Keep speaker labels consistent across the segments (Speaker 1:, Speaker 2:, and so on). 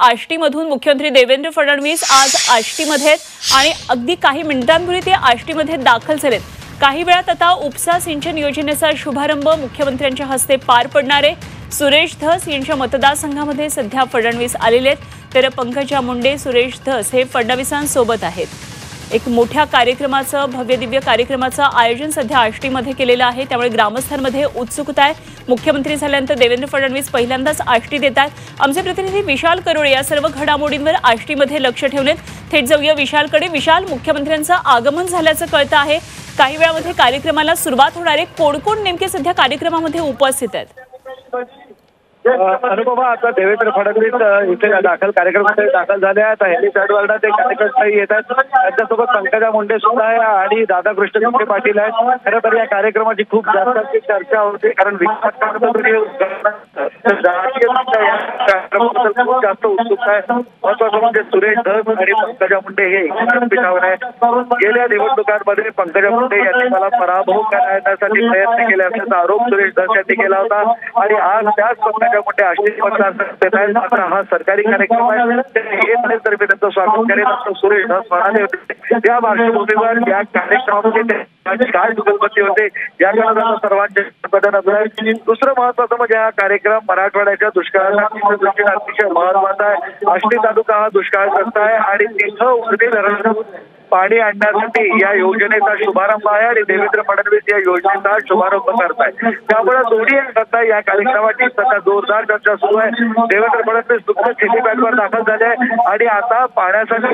Speaker 1: आष्टीमधून मुख्यमंत्री देवेंद्र फडणवीस आज आष्टीमध्ये आणि अगदी काही मिनिटांपूर्वी ते आष्टीमध्ये दाखल झालेत। काही वेळात आता उपसा सिंचन योजनेचा शुभारंभ मुख्यमंत्र्यांच्या हस्ते पार पडणार आहे। सुरेश धस यांच्या मतदारसंघामध्ये सध्या फडणवीस आलेले आहेत, तर पंकजा मुंडे सुरेश धस हे फडणवीसांसोबत आहेत। एक मोठ्या कार्यक्रमाचं भव्य दिव्य कार्यक्रमाचं आयोजन सध्या आष्टीमध्ये केलेलं आहे, त्यामुळे ग्रामस्थांमध्ये उत्सुकता आहे। मुख्यमंत्री झाल्यानंतर देवेंद्र फडणवीस पहिल्यांदाच आष्टीत येतात। आमचे प्रतिनिधी विशाल करोळे या सर्व घडामोडींवर आष्टीमध्ये लक्ष ठेवलेत। थेट जाऊया विशालकडे। विशाल, मुख्यमंत्र्यांचं आगमन झाल्याचं कळतं आहे, काही वेळामध्ये कार्यक्रमाला सुरुवात होणार आहे। कोण कोण नेमके सध्या कार्यक्रमामध्ये उपस्थित आहेत?
Speaker 2: अनुपमा, आता देवेंद्र फडणवीस इथे कार्यक्रमामध्ये दाखल झाले आहेत। हेलिपॅडवर ते कार्यकर्ते येतात, त्यांच्यासोबत पंकजा मुंडे सुद्धा आहे आणि राधाकृष्ण विखे पाटील आहेत। खरं तर या कार्यक्रमाची खूप जास्त चर्चा होती, कारण खूप जास्त उत्सुकता आहे। महत्वाचं म्हणजे सुरेश धस आणि पंकजा मुंडे हे व्यासपीठावर आहे। गेल्या निवडणुकांमध्ये पंकजा मुंडे यांनी मला पराभव करण्यासाठी प्रयत्न केले असल्याचा आरोप सुरेश धस यांनी केला होता आणि आज त्याच पंकजा मुंडे आष्टी मतदारसंघात आहेत। मात्र हा सरकारी कार्यक्रम आहे, तर्फे त्यांचं स्वागत करेल असं सुरेश धस म्हणाले होते। त्या पार्श्वभूमीवर या कार्यक्रमामध्ये काय जुगलबंदी होते याकडे सर्वांचे बदल आहे। दुसरं महत्वाचं म्हणजे हा कार्यक्रम मराठवाड्याच्या दुष्काळाच्या दृष्टीने अतिशय महत्वाचा आहे। आष्टी तालुका हा दुष्काळग्रस्त आहे आणि तिथं उजनी धरणातून पाणी आणण्यासाठी या योजनेचा शुभारंभ आहे आणि देवेंद्र फडणवीस या योजनेचा शुभारंभ करतायत। त्यामुळे दोन्ही करता या कार्यक्रमाची सध्या जोरदार चर्चा सुरू आहे। देवेंद्र फडणवीस नुकतेच हेलिपॅडवर दाखल झाले आहे आणि आता पाण्यासाठी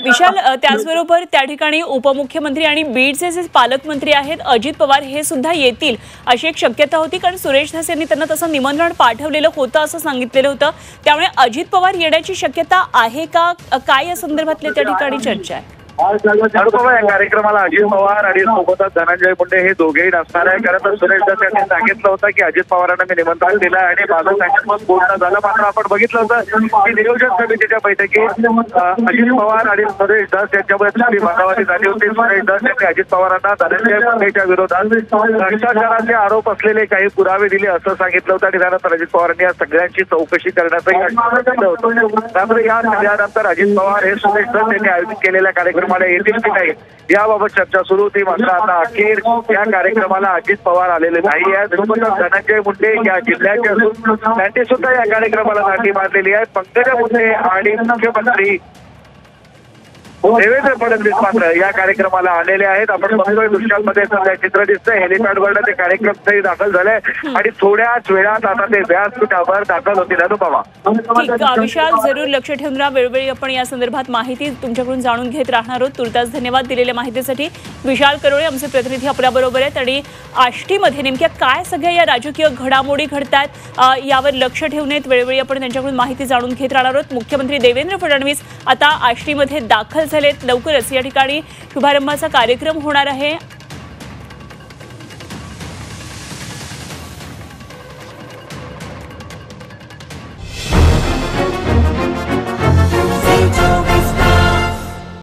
Speaker 1: विशाल, त्याचबरोबर त्या ठिकाणी उपमुख्यमंत्री आणि बीडचे जे पालकमंत्री आहेत अजित पवार हे सुद्धा येतील अशी एक शक्यता होती, कारण सुरेश धस यांनी त्यांना तसं निमंत्रण पाठवलेलं होतं असं सांगितलेलं होतं। त्यामुळे अजित पवार येण्याची शक्यता आहे का, काय या संदर्भातली त्या ठिकाणी चर्चा आहे?
Speaker 2: अनुपमा, या कार्यक्रमाला अजित पवार आणि सोबतच धनंजय मुंडे हे दोघेही नसणार आहे। खरं तर सुरेश धस यांनी सांगितलं होतं की अजित पवारांना मी निमंत्रण दिलं आणि माझं त्यांच्यासोबत बोलणं झालं। मात्र आपण बघितलं होतं की नियोजन समितीच्या बैठकीत अजित पवार आणि सुरेश धस यांच्यामध्ये वादावादी झाली होती। सुरेश धस यांनी अजित पवारांना धनंजय मुंडेच्या विरोधात भ्रष्टाचाराचे आरोप असलेले काही पुरावे दिले असं सांगितलं होतं आणि त्यानंतर अजित पवारांनी या सगळ्यांची चौकशी करण्याचंही आश्वासन दिलं होतं। त्यामुळे या सगळ्यानंतर अजित पवार हे सुरेश धस यांनी आयोजित केलेल्या कार्यक्रमाला येतील की नाही याबाबत चर्चा सुरू होती। मात्र आता अखेर या कार्यक्रमाला अजित पवार आलेले नाही आहेत। धनंजय मुंडे या जिल्ह्याचे असून त्यांनी सुद्धा या कार्यक्रमाला नाटी मारलेली आहे। पंकजा मुंडे आणि मुख्यमंत्री देवेंद्र फडणवीस मात्र या कार्यक्रमाला आलेले आहेत। आपण बघतोय दृश्यांमध्ये सध्या चित्र दिसतंय, हेलिपॅडवर ते कार्यक्रम दाखल झाले आणि थोड्याच वेळात आता ते व्यासपीठावर दाखल होतील। अनुपमा,
Speaker 1: विशाल, जरूर लक्ष ठेवून राहा। वेळोवेळी आपण या संदर्भात माहिती तुमच्याकडून जाणून घेत राहणार आहोत। तुर्तास धन्यवाद दिलेल्या माहितीसाठी। विशाल करोळे आमचे प्रतिनिधी आपल्याबरोबर आहेत आणि आष्टीमध्ये नेमक्या काय सगळ्या या राजकीय घडामोडी घडतात यावर लक्ष ठेवून वेळोवेळी आपण त्यांच्याकडून माहिती जाणून घेत राहणार आहोत। मुख्यमंत्री देवेंद्र फडणवीस आता आष्टीमध्ये दाखल झालेत। लवकरच या ठिकाणी शुभारंभाचा कार्यक्रम होणार आहे।